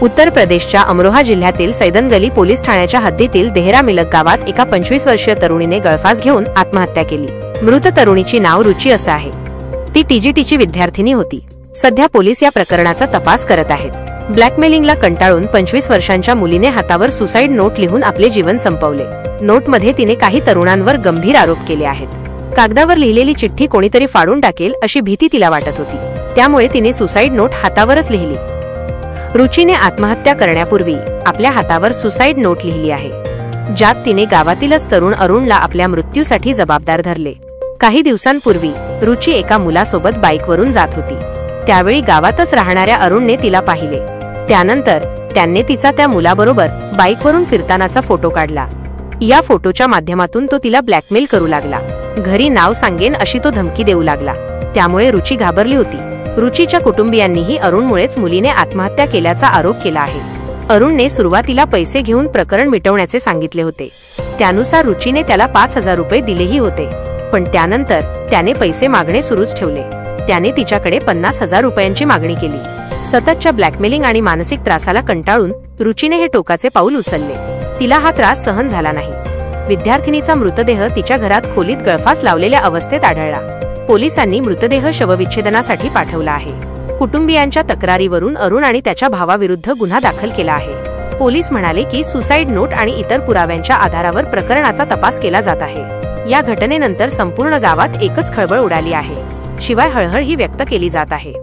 उत्तर प्रदेशच्या अमरोहा जिल्ह्यातील सैदनगली पोलीस ठाण्याच्या हद्दीतील देहरा मिलक गावात एका 25 वर्षीय तरुणीने गळफास घेऊन आत्महत्या केली। मृत तरुणीची नाव रुची असं आहे। ती टीजीटीची विद्यार्थिनी होती। सध्या पोलीस या प्रकरणाचा तपास करत आहेत। ब्लॅकमेलिंगला कंटाळून 25 वर्षांच्या मुलीने हातावर सुसाईड नोट लिहून आपले जीवन संपवले। नोटमध्ये तिने काही तरुणांवर गंभीर आरोप केले आहेत। कागदावर लिहिलेली चिठ्ठी कोणीतरी फाडून टाकेल अशी भीती तिला वाटत होती, त्यामुळे तिने सुसाईड नोट हातावरच लिहिली। रुचीने आत्महत्या करण्यापूर्वी आपल्या हातावर सुसाईड नोट लिहिली आहे, ज्यात तिने गावातीलच तरुण अरुणला आपल्या मृत्यूसाठी जबाबदार धरले। काही दिवसांपूर्वी रुची एका मुलासोबत बाईकवरून जात होती। त्यावेळी गावातच राहणाऱ्या अरुणने तिला पाहिले। त्यानंतर त्यांनी तिचा त्या मुलाबरोबर बाईकवरून फिरतानाचा फोटो काढला। या फोटोच्या माध्यमातून तो तिला ब्लॅकमेल करू लागला। घरी नाव सांगेन अशी तो धमकी देऊ लागला। त्यामुळे रुची घाबरली होती। रुचीच्या कुटुंबियांनीही अरुणमुळेच मुलीने आत्महत्या केल्याचा आरोप केला आहे। अरुणने सुरुवातीला पैसे घेऊन प्रकरण मिटवण्याचे सांगितले होते। त्यानुसार रुचीने त्याला 5000 रुपये दिलेही होते, पण त्यानंतर त्याने पैसे मागणे सुरूच ठेवले। त्याने तिच्याकडे 50,000 रुपयांची मागणी केली। सततच्या ब्लॅकमेलिंग आणि मानसिक त्रासाला कंटाळून रुचीने हे टोकाचे पाऊल उचलले। तिला हा त्रास सहन झाला नाही। विद्यार्थिनीचा मृतदेह तिच्या घरात खोलीत गळफास लावलेल्या अवस्थेत आढळला। पोलिसांनी मृतदेह शवविच्छेदनासाठी पाठवला आहे। कुटुंबियांच्या तक्रारीवरून अरुण आणि त्याच्या भावाविरुद्ध गुन्हा दाखल केला आहे। पोलीस म्हणाले की सुसाईड नोट आणि इतर पुराव्यांच्या आधारावर प्रकरणाचा तपास केला जात आहे। या घटनेनंतर संपूर्ण गावात एकच खळबळ उडाली आहे। शिवाय हळहळ ही व्यक्त केली जात आहे।